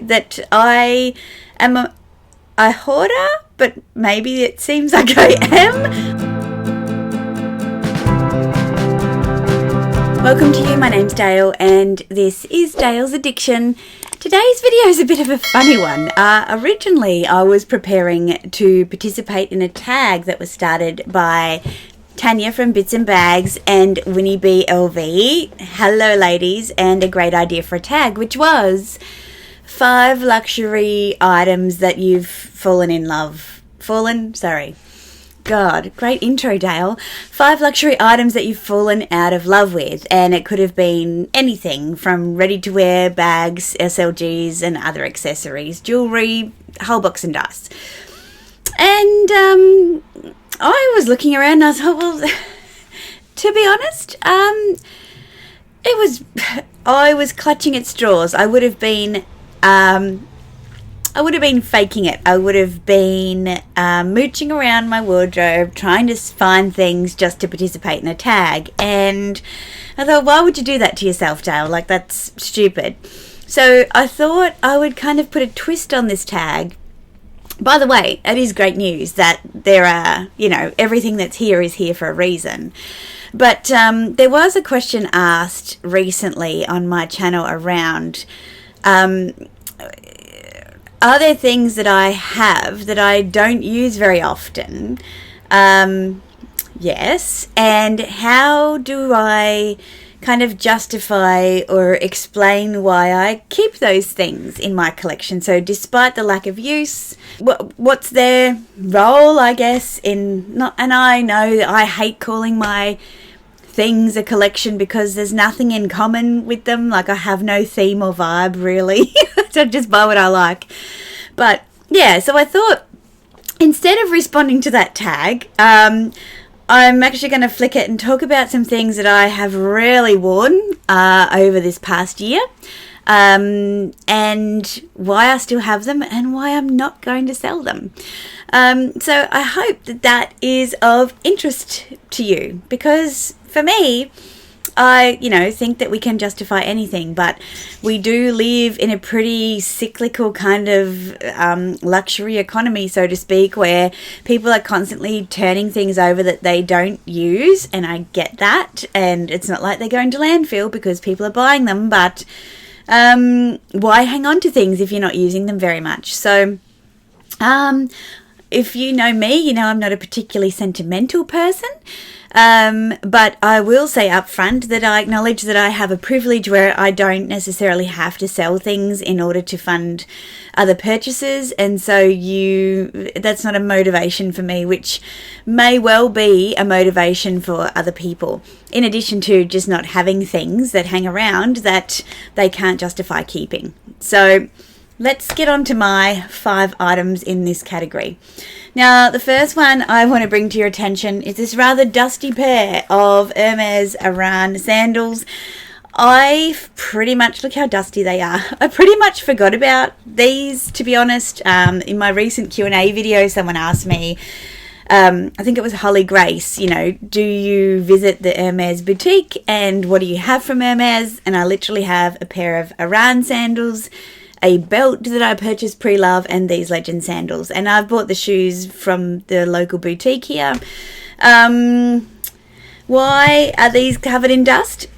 that I am a hoarder, but maybe it seems like I am. Welcome to you, my name's Dale and this is Dale's Addiction. Today's video is a bit of a funny one. Originally I was preparing to participate in a tag that was started by Tania from Bits and Bags and Winnie B LV. Hello ladies, and a great idea for a tag, which was 5 luxury items that you've fallen in love. God, great intro, Dale. 5 luxury items that you've fallen out of love with, and it could have been anything from ready-to-wear bags, SLGs, and other accessories, jewellery, whole box and dice. And I was looking around and I thought, well, to be honest, I was clutching at straws. I would have been faking it. I would have been mooching around my wardrobe, trying to find things just to participate in a tag. And I thought, why would you do that to yourself, Dale? Like, that's stupid. So I thought I would kind of put a twist on this tag. By the way, it is great news that there are, everything that's here is here for a reason. But there was a question asked recently on my channel around... are there things that I have that I don't use very often? Yes. And how do I kind of justify or explain why I keep those things in my collection? So despite the lack of use, what's their role, I guess, and I know that I hate calling my things a collection because there's nothing in common with them. Like, I have no theme or vibe really. So just buy what I like. But yeah, so I thought instead of responding to that tag, I'm actually going to flick it and talk about some things that I have rarely worn over this past year, and why I still have them and why I'm not going to sell them. So I hope that is of interest to you, because for me, I, think that we can justify anything, but we do live in a pretty cyclical kind of luxury economy, so to speak, where people are constantly turning things over that they don't use, and I get that, and it's not like they're going to landfill because people are buying them, but why hang on to things if you're not using them very much? So if you know me, I'm not a particularly sentimental person. But I will say up front that I acknowledge that I have a privilege where I don't necessarily have to sell things in order to fund other purchases, and so that's not a motivation for me, which may well be a motivation for other people, in addition to just not having things that hang around that they can't justify keeping. So let's get on to my 5 items in this category. Now, the first one I want to bring to your attention is this rather dusty pair of Hermes Sandals. Look how dusty they are. I pretty much forgot about these, to be honest. In my recent Q&A video, someone asked me, I think it was Holly Grace, do you visit the Hermes boutique and what do you have from Hermes? And I literally have a pair of Sandals, a belt that I purchased pre-love, and these Legend sandals. And I've bought the shoes from the local boutique here. Why are these covered in dust?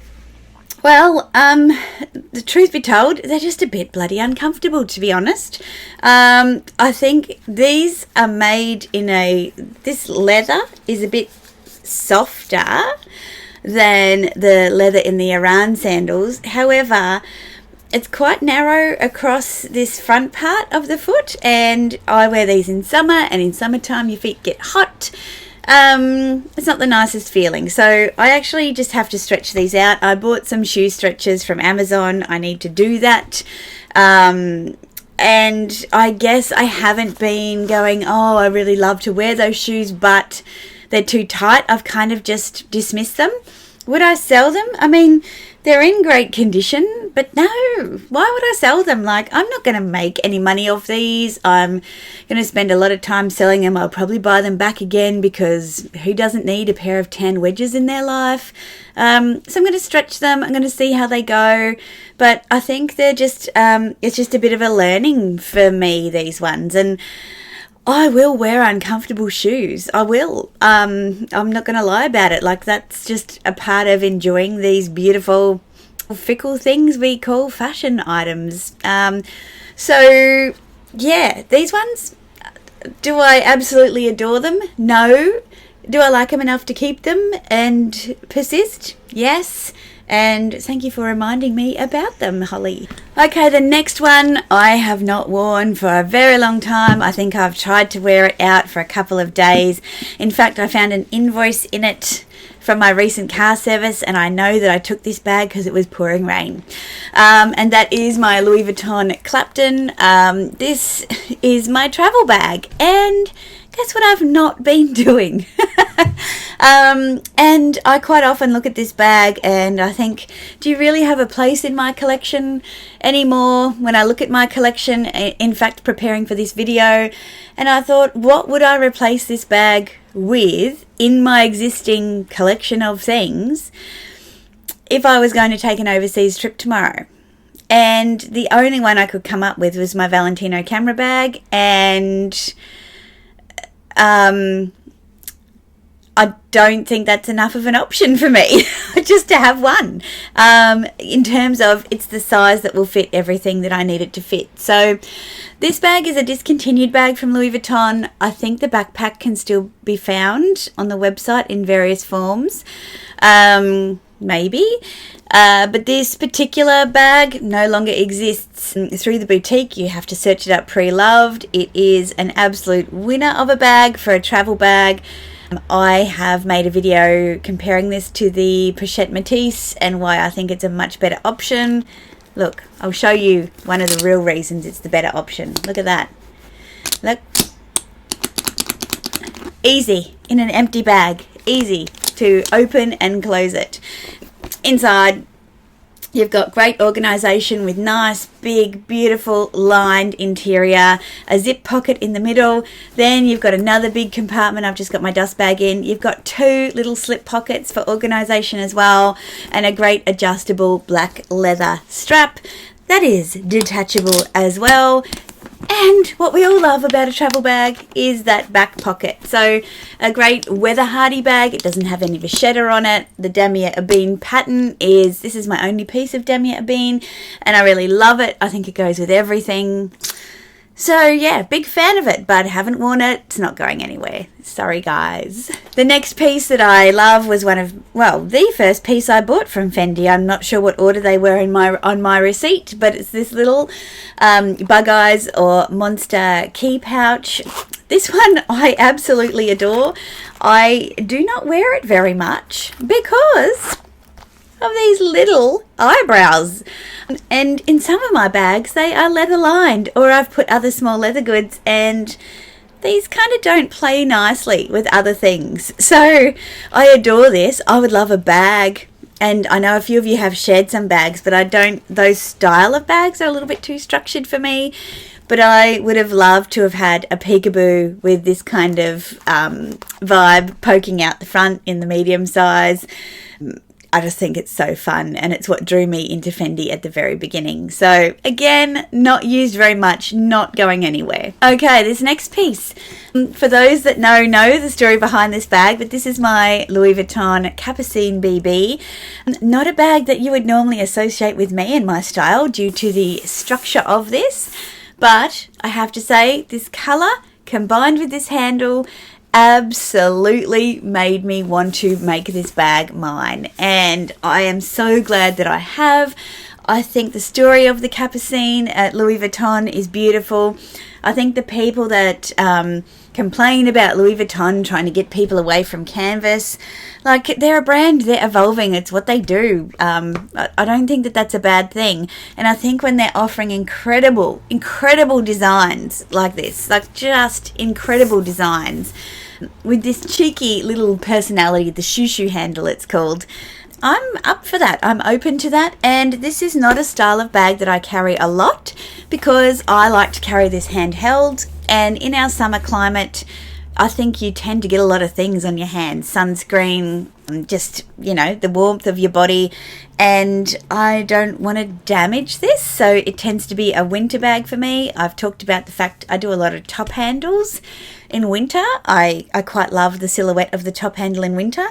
Well, the truth be told, they're just a bit bloody uncomfortable, to be honest. I think these are made in this leather is a bit softer than the leather in the Iran sandals. However, it's quite narrow across this front part of the foot, and I wear these in summer, and in summertime your feet get hot. It's not the nicest feeling, so I actually just have to stretch these out. I bought some shoe stretchers from Amazon. I need to do that. And I guess I haven't been going, I really love to wear those shoes, but they're too tight. I've kind of just dismissed them. Would I sell them? I mean, They're in great condition, but no, why would I sell them? Like, I'm not going to make any money off these. I'm going to spend a lot of time selling them. I'll probably buy them back again because who doesn't need a pair of tan wedges in their life? So I'm going to stretch them. I'm going to see how they go. But I think they're just, it's just a bit of a learning for me, these ones. And I will wear uncomfortable shoes. I will. I'm not going to lie about it. Like, that's just a part of enjoying these beautiful, fickle things we call fashion items. So, yeah, these ones, do I absolutely adore them? No. Do I like them enough to keep them and persist? Yes. And thank you for reminding me about them, Holly. Okay, the next one I have not worn for a very long time. I think I've tried to wear it out for a couple of days. In fact, I found an invoice in it from my recent car service, and I know that I took this bag because it was pouring rain. And that is my Louis Vuitton Clapton. This is my travel bag, and guess what I've not been doing? And I quite often look at this bag and I think, do you really have a place in my collection anymore? When I look at my collection, in fact, preparing for this video, and I thought, what would I replace this bag with in my existing collection of things if I was going to take an overseas trip tomorrow? And the only one I could come up with was my Valentino camera bag, and I don't think that's enough of an option for me just to have one, in terms of it's the size that will fit everything that I need it to fit. So this bag is a discontinued bag from Louis Vuitton. I think the backpack can still be found on the website in various forms, maybe. But this particular bag no longer exists through the boutique. You have to search it up pre-loved. It is an absolute winner of a bag for a travel bag. I have made a video comparing this to the Pochette Matisse and why I think it's a much better option. Look, I'll show you one of the real reasons it's the better option. Look at that. Look. Easy in an empty bag. Easy to open and close it. Inside, you've got great organisation with nice, big, beautiful lined interior, a zip pocket in the middle. Then you've got another big compartment. I've just got my dust bag in. You've got two little slip pockets for organisation as well, and a great adjustable black leather strap that is detachable as well. And what we all love about a travel bag is that back pocket. So a great weather hardy bag. It doesn't have any vachetta on it. The damier ebene pattern this is my only piece of damier ebene, and I really love it. I think it goes with everything. So yeah, big fan of it, but haven't worn it. It's not going anywhere. Sorry, guys. The next piece that I love was the first piece I bought from Fendi. I'm not sure what order they were on my receipt, but it's this little Bug Eyes or Monster key pouch. This one I absolutely adore. I do not wear it very much because of these little eyebrows, and in some of my bags they are leather lined, or I've put other small leather goods, and these kind of don't play nicely with other things. So I adore this. I would love a bag, and I know a few of you have shared some bags, but I don't. Those style of bags are a little bit too structured for me. But I would have loved to have had a peekaboo with this kind of vibe poking out the front in the medium size. I just think it's so fun, and it's what drew me into Fendi at the very beginning. So again, not used very much, not going anywhere. Okay, this next piece. For those that know the story behind this bag, but this is my Louis Vuitton Capucine BB. Not a bag that you would normally associate with me and my style due to the structure of this, but I have to say this colour combined with this handle absolutely made me want to make this bag mine, and I am so glad that I have. I think the story of the Capucine at Louis Vuitton is beautiful. I think the people that complain about Louis Vuitton trying to get people away from canvas, like, they're a brand, they're evolving, it's what they do. I don't think that that's a bad thing, and I think when they're offering incredible designs like this, like just incredible designs with this cheeky little personality, the shoo handle it's called, I'm up for that. I'm open to that. And this is not a style of bag that I carry a lot because I like to carry this handheld. And in our summer climate, I think you tend to get a lot of things on your hands. Sunscreen, just, the warmth of your body. And I don't want to damage this, so it tends to be a winter bag for me. I've talked about the fact I do a lot of top handles in winter. I quite love the silhouette of the top handle in winter.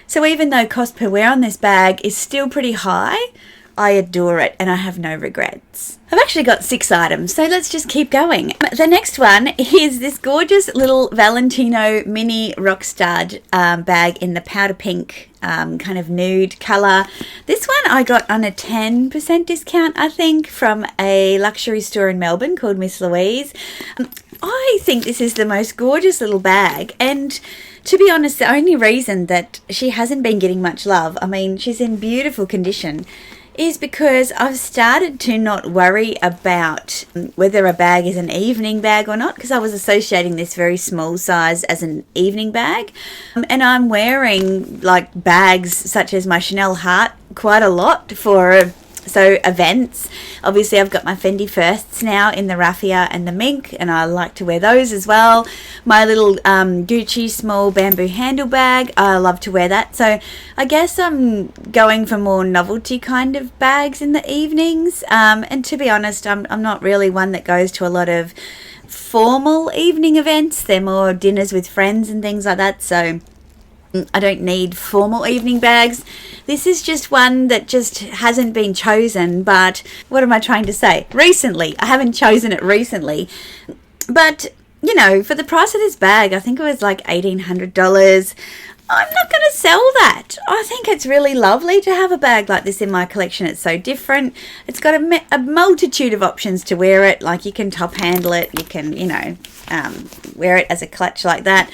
So even though cost per wear on this bag is still pretty high, I adore it and I have no regrets. I've actually got 6 items, so let's just keep going. The next one is this gorgeous little Valentino mini rockstar bag in the powder pink kind of nude colour. This one I got on a 10% discount, I think, from a luxury store in Melbourne called Miss Louise. I think this is the most gorgeous little bag, and to be honest, the only reason that she hasn't been getting much love, I mean, she's in beautiful condition, is because I've started to not worry about whether a bag is an evening bag or not, because I was associating this very small size as an evening bag. And I'm wearing like bags such as my Chanel Heart quite a lot for events. Obviously I've got my Fendi Firsts now in the raffia and the mink, and I like to wear those as well. My little Gucci small bamboo handle bag, I love to wear that. So I guess I'm going for more novelty kind of bags in the evenings, and to be honest, I'm not really one that goes to a lot of formal evening events. They're more dinners with friends and things like that, so I don't need formal evening bags. This is just one that just hasn't been chosen, but what am I trying to say? Recently. I haven't chosen it recently. But, for the price of this bag, I think it was like $1,800. I'm not going to sell that. I think it's really lovely to have a bag like this in my collection. It's so different. It's got a multitude of options to wear it. Like you can top handle it. You can, wear it as a clutch like that.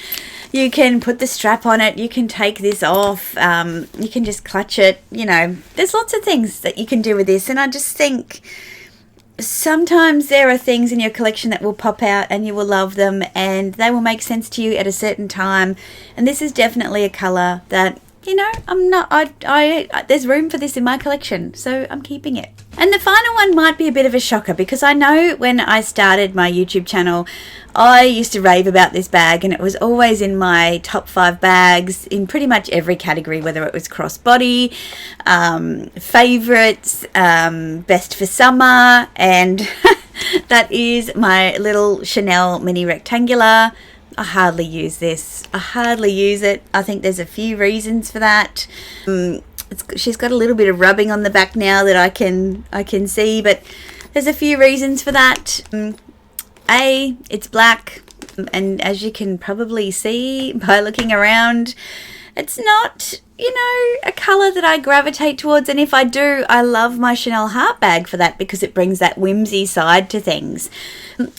You can put the strap on it. You can take this off. You can just clutch it. There's lots of things that you can do with this. And I just think sometimes there are things in your collection that will pop out and you will love them and they will make sense to you at a certain time. And this is definitely a colour that, there's room for this in my collection, so I'm keeping it. And the final one might be a bit of a shocker, because I know when I started my YouTube channel, I used to rave about this bag and it was always in my top 5 bags in pretty much every category, whether it was crossbody, favourites, best for summer, and that is my little Chanel mini rectangular. I hardly use this. I hardly use it. I think there's a few reasons for that. She's got a little bit of rubbing on the back now that I can see, but there's a few reasons for that. It's black, and as you can probably see by looking around, it's not, a colour that I gravitate towards. And if I do, I love my Chanel Heart bag for that, because it brings that whimsy side to things.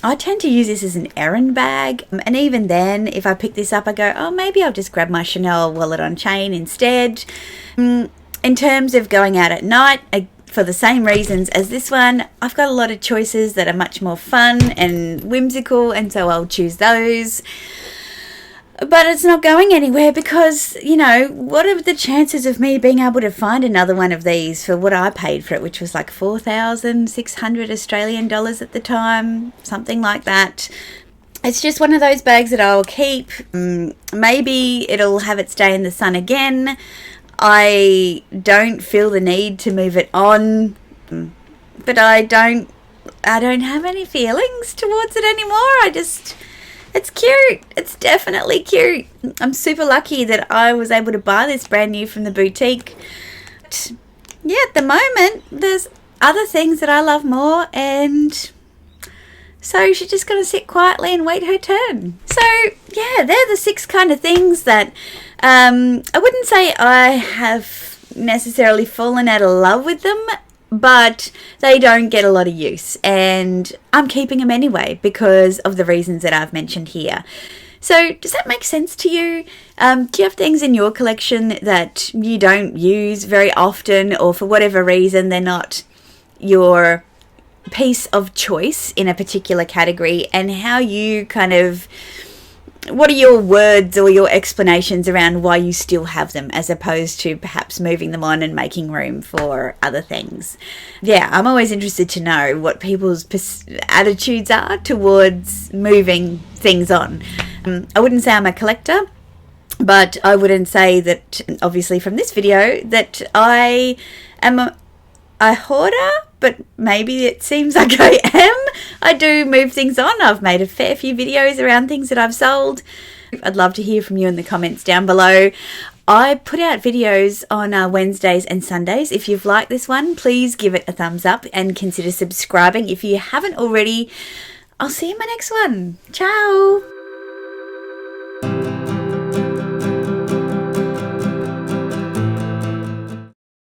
I tend to use this as an errand bag, and even then, if I pick this up, I go, oh, maybe I'll just grab my Chanel wallet on chain instead. In terms of going out at night, for the same reasons as this one, I've got a lot of choices that are much more fun and whimsical, and so I'll choose those. But it's not going anywhere because, what are the chances of me being able to find another one of these for what I paid for it, which was like 4,600 Australian dollars at the time, something like that. It's just one of those bags that I'll keep. Maybe it'll have its day in the sun again. I don't feel the need to move it on, but I don't have any feelings towards it anymore. It's cute. It's definitely cute. I'm super lucky that I was able to buy this brand new from the boutique. But yeah, at the moment, there's other things that I love more, and so she's just going to sit quietly and wait her turn. So yeah, they're the 6 kind of things that I wouldn't say I have necessarily fallen out of love with them, but they don't get a lot of use, and I'm keeping them anyway because of the reasons that I've mentioned here. So does that make sense to you? Do you have things in your collection that you don't use very often, or for whatever reason they're not your piece of choice in a particular category, and how you kind of what are your words or your explanations around why you still have them, as opposed to perhaps moving them on and making room for other things? Yeah, I'm always interested to know what people's attitudes are towards moving things on. I wouldn't say I'm a collector, but I wouldn't say that, obviously from this video, that I am a hoarder, but maybe it seems like I am. I do move things on. I've made a fair few videos around things that I've sold. I'd love to hear from you in the comments down below. I put out videos on Wednesdays and Sundays. If you've liked this one, please give it a thumbs up and consider subscribing if you haven't already. I'll see you in my next one. Ciao.